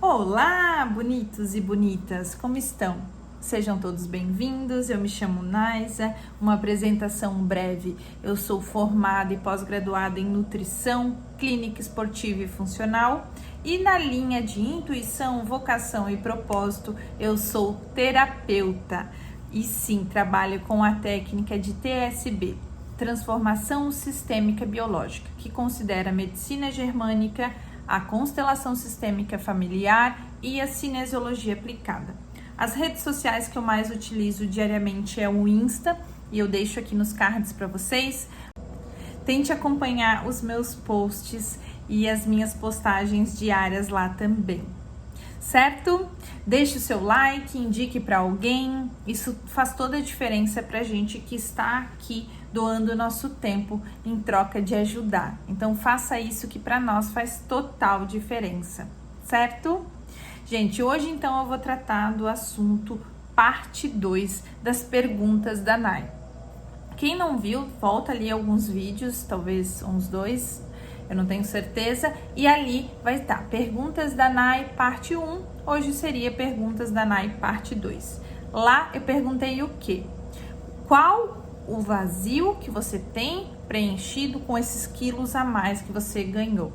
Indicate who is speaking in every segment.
Speaker 1: Olá, bonitos e bonitas, como estão? Sejam todos bem-vindos, eu me chamo Naisa, uma apresentação breve. Eu sou formada e pós-graduada em Nutrição, Clínica Esportiva e Funcional e na linha de Intuição, Vocação e Propósito, eu sou terapeuta e sim, trabalho com a técnica de TSB, Transformação Sistêmica Biológica, que considera a medicina germânica, a constelação sistêmica familiar e a cinesiologia aplicada. As redes sociais que eu mais utilizo diariamente é o Insta, e eu deixo aqui nos cards para vocês. Tente acompanhar os meus posts e as minhas postagens diárias lá também, certo? Deixe o seu like, indique para alguém, isso faz toda a diferença para a gente que está aqui doando o nosso tempo em troca de ajudar. Então faça isso que para nós faz total diferença, certo? Gente, hoje então eu vou tratar do assunto parte 2 das perguntas da Nai. Quem não viu, volta ali alguns vídeos, talvez uns 2, eu não tenho certeza, e ali vai estar perguntas da Nai parte 1, hoje seria perguntas da Nai parte 2. Lá eu perguntei o quê? Qual o vazio que você tem preenchido com esses quilos a mais que você ganhou?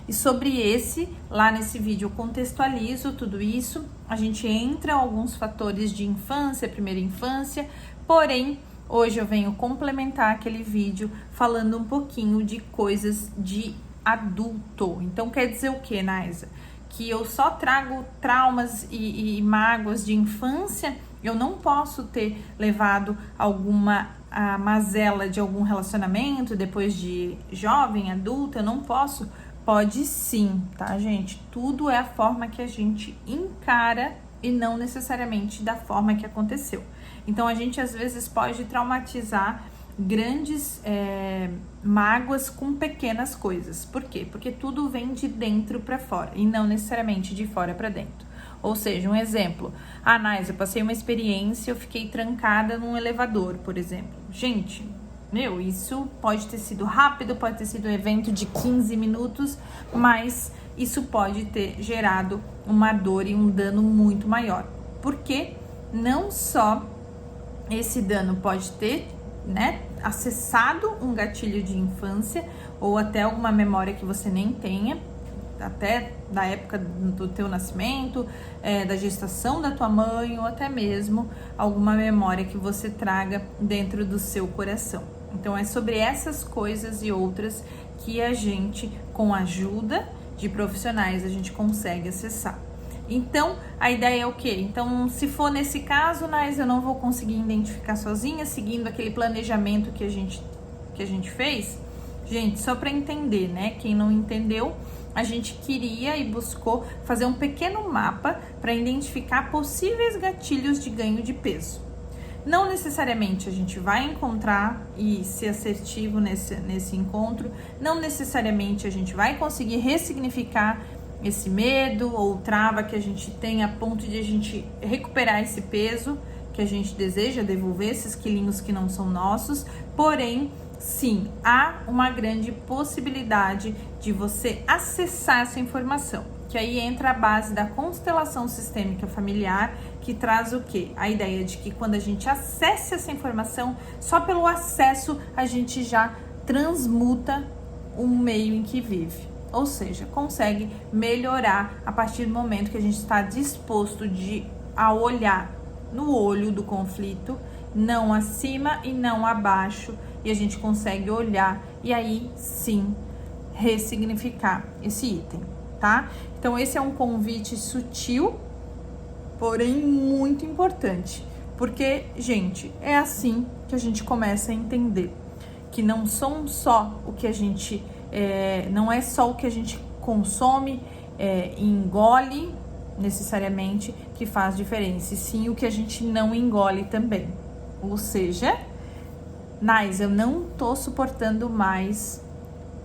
Speaker 1: E sobre esse, lá nesse vídeo eu contextualizo tudo isso, a gente entra em alguns fatores de infância, primeira infância, porém, hoje eu venho complementar aquele vídeo falando um pouquinho de coisas de adulto. Então, quer dizer o que, Naisa? Que eu só trago traumas e mágoas de infância? Eu não posso ter levado alguma mazela de algum relacionamento depois de jovem, adulta? Eu não posso? Pode sim, tá, gente? Tudo é a forma que a gente encara e não necessariamente da forma que aconteceu. Então, a gente às vezes pode traumatizar grandes mágoas com pequenas coisas. Por quê? Porque tudo vem de dentro para fora e não necessariamente de fora para dentro. Ou seja, um exemplo. Naisa, eu passei uma experiência, eu fiquei trancada num elevador, por exemplo. Gente, isso pode ter sido rápido, pode ter sido um evento de 15 minutos, mas isso pode ter gerado uma dor e um dano muito maior. Porque não só esse dano pode ter, acessado um gatilho de infância ou até alguma memória que você nem tenha, até da época do teu nascimento, da gestação da tua mãe ou até mesmo alguma memória que você traga dentro do seu coração. Então é sobre essas coisas e outras que a gente, com a ajuda de profissionais, a gente consegue acessar. Então, a ideia é o quê? Então, se for nesse caso, eu não vou conseguir identificar sozinha, seguindo aquele planejamento que a gente fez. Gente, só para entender, Quem não entendeu, a gente queria e buscou fazer um pequeno mapa para identificar possíveis gatilhos de ganho de peso. Não necessariamente a gente vai encontrar e ser assertivo nesse encontro, não necessariamente a gente vai conseguir ressignificar esse medo ou trava que a gente tem a ponto de a gente recuperar esse peso que a gente deseja, devolver esses quilinhos que não são nossos, porém, sim, há uma grande possibilidade de você acessar essa informação, que aí entra a base da constelação sistêmica familiar, que traz o quê? A ideia de que quando a gente acessa essa informação, só pelo acesso a gente já transmuta o meio em que vive. Ou seja, consegue melhorar a partir do momento que a gente está disposto a olhar no olho do conflito, não acima e não abaixo, e a gente consegue olhar e aí sim ressignificar esse item, tá? Então esse é um convite sutil, porém muito importante, porque, gente, é assim que a gente começa a entender que não são só o que a gente não é só o que a gente consome e engole necessariamente que faz diferença, e sim o que a gente não engole também. Ou seja, eu não tô suportando mais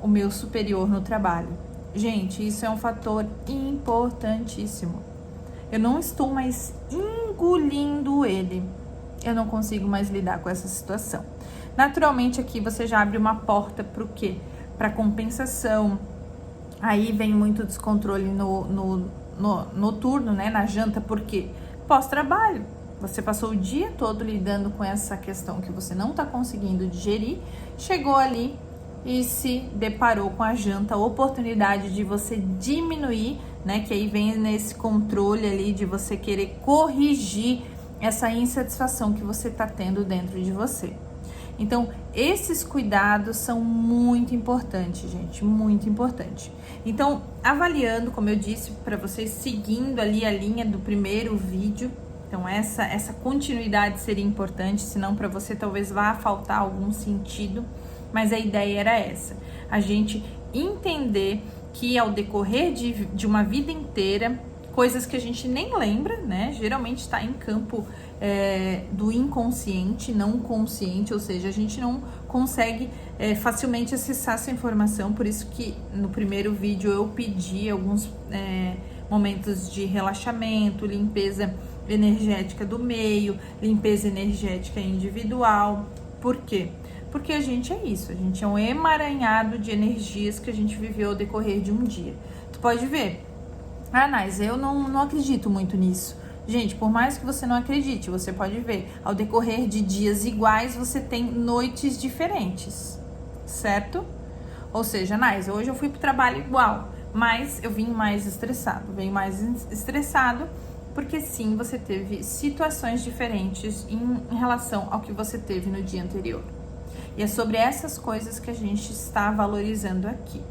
Speaker 1: o meu superior no trabalho. Gente, isso é um fator importantíssimo. Eu não estou mais engolindo ele. Eu não consigo mais lidar com essa situação. Naturalmente, aqui você já abre uma porta para o quê? Para compensação, Aí vem muito descontrole no noturno, né, na janta, porque pós-trabalho, você passou o dia todo lidando com essa questão que você não tá conseguindo digerir, chegou ali e se deparou com a janta, a oportunidade de você diminuir, né, que aí vem nesse controle ali de você querer corrigir essa insatisfação que você tá tendo dentro de você. Então, esses cuidados são muito importantes, gente, muito importante. Então, avaliando, como eu disse para vocês, seguindo ali a linha do primeiro vídeo, então essa continuidade seria importante, senão para você talvez vá faltar algum sentido, mas a ideia era essa, a gente entender que ao decorrer de uma vida inteira, coisas que a gente nem lembra, né, geralmente está em campo do inconsciente, não consciente, ou seja, a gente não consegue facilmente acessar essa informação, por isso que no primeiro vídeo eu pedi alguns momentos de relaxamento, limpeza energética do meio, limpeza energética individual. Por quê? Porque a gente é isso, a gente é um emaranhado de energias que a gente viveu ao decorrer de um dia. Tu pode ver, Nais, eu não acredito muito nisso. Gente, por mais que você não acredite, você pode ver, ao decorrer de dias iguais, você tem noites diferentes, certo? Ou seja, Nais, hoje eu fui pro trabalho igual, mas eu vim mais estressado. Venho mais estressado porque sim, você teve situações diferentes em relação ao que você teve no dia anterior. E é sobre essas coisas que a gente está valorizando aqui.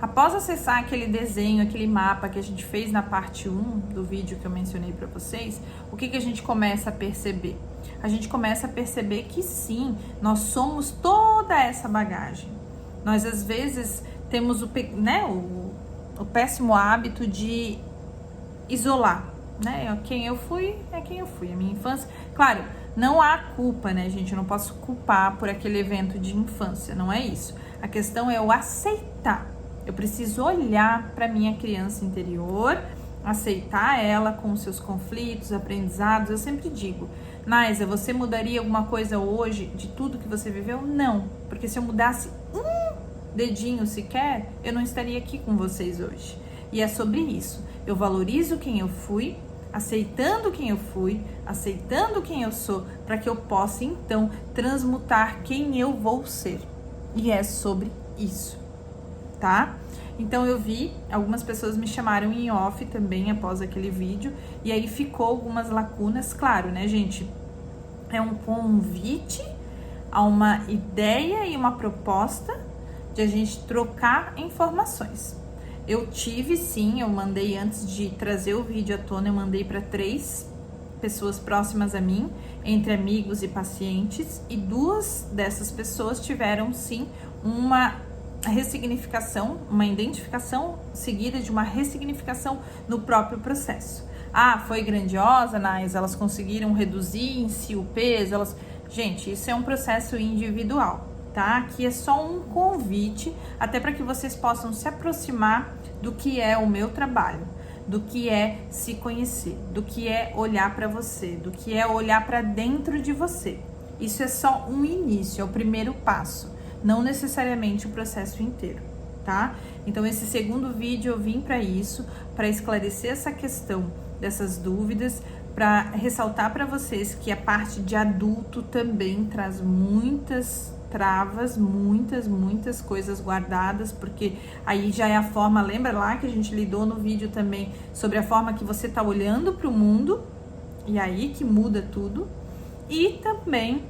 Speaker 1: Após acessar aquele desenho, aquele mapa que a gente fez na parte 1 do vídeo que eu mencionei para vocês, o que a gente começa a perceber? A gente começa a perceber que sim, nós somos toda essa bagagem. Nós às vezes temos o péssimo hábito de isolar, né? Quem eu fui é quem eu fui, a minha infância. Claro, não há culpa, né, gente? Eu não posso culpar por aquele evento de infância, não é isso. A questão é o aceitar. Eu preciso olhar para minha criança interior, aceitar ela com os seus conflitos, aprendizados. Eu sempre digo, Naisa, você mudaria alguma coisa hoje de tudo que você viveu? Não, porque se eu mudasse um dedinho sequer, eu não estaria aqui com vocês hoje. E é sobre isso. Eu valorizo quem eu fui, aceitando quem eu fui, aceitando quem eu sou, para que eu possa então transmutar quem eu vou ser. E é sobre isso. Tá? Então eu vi, algumas pessoas me chamaram em off também após aquele vídeo, e aí ficou algumas lacunas, claro, né, gente? É um convite a uma ideia e uma proposta de a gente trocar informações. Eu tive sim, eu mandei antes de trazer o vídeo à tona, eu mandei para 3 pessoas próximas a mim, entre amigos e pacientes, e 2 dessas pessoas tiveram sim uma ressignificação, uma identificação seguida de uma ressignificação no próprio processo. Foi grandiosa, Nais, elas conseguiram reduzir em si o peso, Gente, isso é um processo individual, tá? Aqui é só um convite, até para que vocês possam se aproximar do que é o meu trabalho, do que é se conhecer, do que é olhar para você, do que é olhar para dentro de você. Isso é só um início, é o primeiro passo. Não necessariamente o processo inteiro, tá? Então, esse segundo vídeo eu vim para isso, para esclarecer essa questão dessas dúvidas, para ressaltar para vocês que a parte de adulto também traz muitas travas, muitas coisas guardadas, porque aí já é a forma, lembra lá que a gente lidou no vídeo também sobre a forma que você tá olhando para o mundo, e aí que muda tudo, e também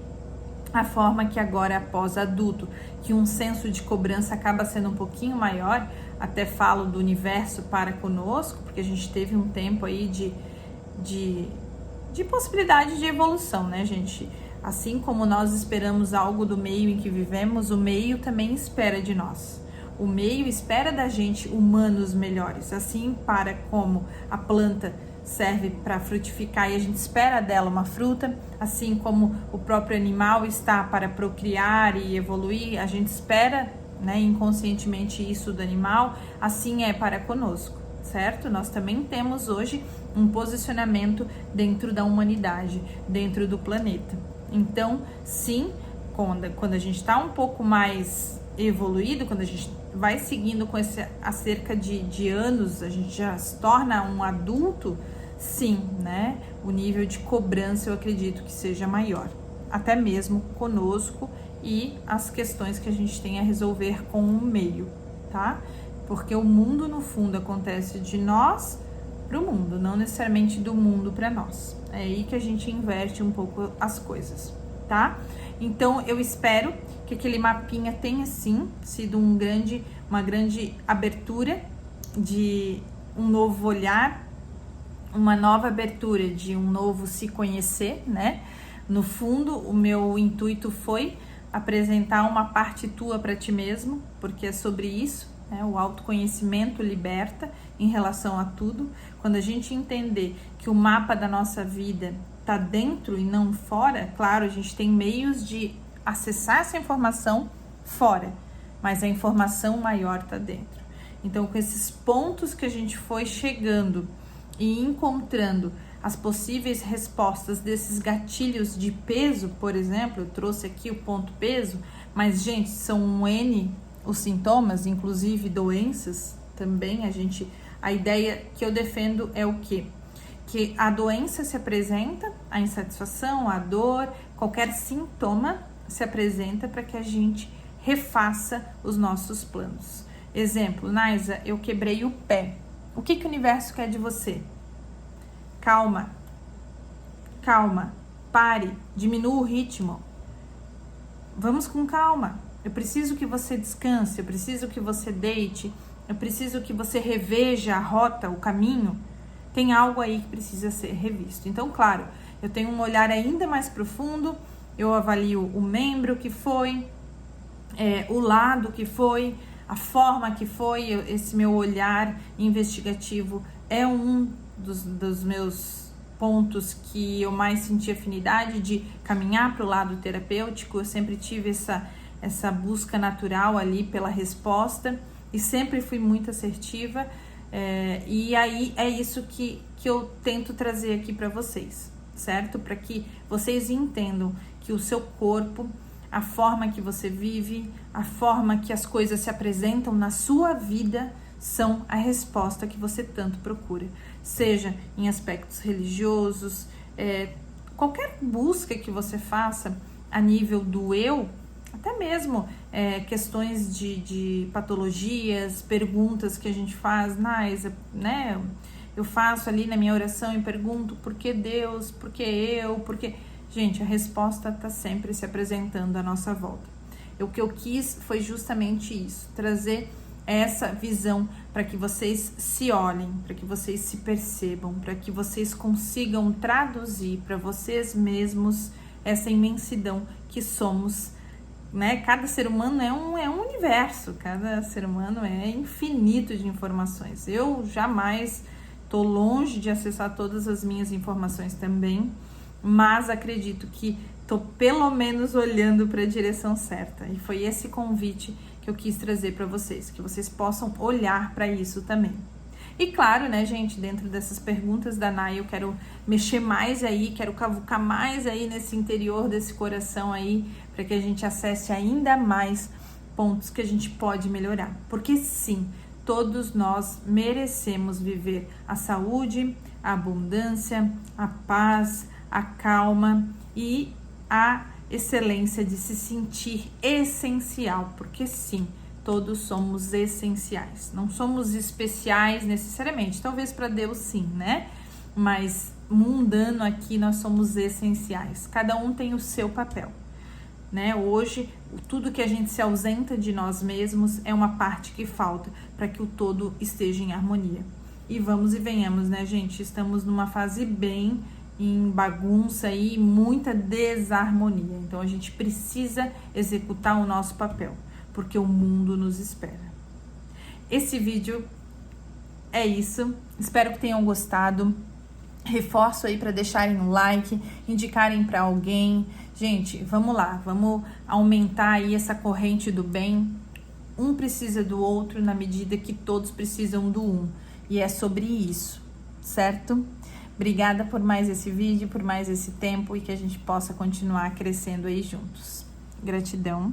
Speaker 1: a forma que agora, após adulto, que um senso de cobrança acaba sendo um pouquinho maior, até falo do universo para conosco, porque a gente teve um tempo aí de possibilidade de evolução, né, gente? Assim como nós esperamos algo do meio em que vivemos, o meio também espera de nós. O meio espera da gente humanos melhores, assim para como a planta serve para frutificar e a gente espera dela uma fruta, assim como o próprio animal está para procriar e evoluir, a gente espera, né, inconscientemente isso do animal, assim é para conosco, certo? Nós também temos hoje um posicionamento dentro da humanidade, dentro do planeta. Então, sim, quando a gente está um pouco mais evoluído, quando a gente vai seguindo com esse há cerca de anos, a gente já se torna um adulto, sim, né? O nível de cobrança eu acredito que seja maior, até mesmo conosco e as questões que a gente tem a resolver com o meio, tá? Porque o mundo, no fundo, acontece de nós para o mundo, não necessariamente do mundo para nós. É aí que a gente inverte um pouco as coisas, tá? Então, eu espero que aquele mapinha tenha, sim, sido uma grande abertura de um novo olhar, uma nova abertura de um novo se conhecer, né? No fundo, o meu intuito foi apresentar uma parte tua para ti mesmo, porque é sobre isso, né? O autoconhecimento liberta em relação a tudo. Quando a gente entender que o mapa da nossa vida está dentro e não fora, claro, a gente tem meios de acessar essa informação fora, mas a informação maior está dentro. Então, com esses pontos que a gente foi chegando e encontrando as possíveis respostas desses gatilhos de peso, por exemplo, eu trouxe aqui o ponto peso, mas, gente, são um N os sintomas, inclusive doenças também. A ideia que eu defendo é o quê? Que a doença se apresenta, a insatisfação, a dor, qualquer sintoma se apresenta para que a gente refaça os nossos planos. Exemplo, Naisa, eu quebrei o pé. O que o universo quer de você? Calma, pare, diminua o ritmo. Vamos com calma. Eu preciso que você descanse, eu preciso que você deite, eu preciso que você reveja a rota, o caminho. Tem algo aí que precisa ser revisto. Então, claro, eu tenho um olhar ainda mais profundo, eu avalio o membro que foi, o lado que foi, a forma que foi. Esse meu olhar investigativo é um dos meus pontos que eu mais senti afinidade de caminhar para o lado terapêutico. Eu sempre tive essa busca natural ali pela resposta e sempre fui muito assertiva, e aí é isso que eu tento trazer aqui para vocês, certo? Para que vocês entendam que o seu corpo, a forma que você vive, a forma que as coisas se apresentam na sua vida são a resposta que você tanto procura, seja em aspectos religiosos, qualquer busca que você faça a nível do eu, até mesmo questões de patologias, perguntas que a gente faz, né? Eu faço ali na minha oração e pergunto por que Deus, por que eu, por que... Gente, a resposta está sempre se apresentando à nossa volta. O que eu quis foi justamente isso, trazer essa visão para que vocês se olhem, para que vocês se percebam, para que vocês consigam traduzir para vocês mesmos essa imensidão que somos, né? Cada ser humano é um universo, cada ser humano é infinito de informações. Eu jamais estou longe de acessar todas as minhas informações também, mas acredito que estou pelo menos olhando para a direção certa. E foi esse convite que eu quis trazer para vocês, que vocês possam olhar para isso também. E claro, né, gente, dentro dessas perguntas da Nai, eu quero mexer mais aí, quero cavucar mais aí nesse interior desse coração aí, para que a gente acesse ainda mais pontos que a gente pode melhorar. Porque sim, todos nós merecemos viver a saúde, a abundância, a paz, a calma e a excelência de se sentir essencial, porque sim, todos somos essenciais. Não somos especiais necessariamente, talvez para Deus sim, né? Mas mundano aqui nós somos essenciais. Cada um tem o seu papel, né? Hoje, tudo que a gente se ausenta de nós mesmos é uma parte que falta para que o todo esteja em harmonia. E vamos e venhamos, né, gente? Estamos numa fase bem em bagunça e muita desarmonia. Então a gente precisa executar o nosso papel, porque o mundo nos espera. Esse vídeo é isso. Espero que tenham gostado. Reforço aí para deixarem um like, indicarem para alguém. Gente, vamos lá, vamos aumentar aí essa corrente do bem. Um precisa do outro na medida que todos precisam do um. E é sobre isso, certo? Obrigada por mais esse vídeo, por mais esse tempo e que a gente possa continuar crescendo aí juntos. Gratidão.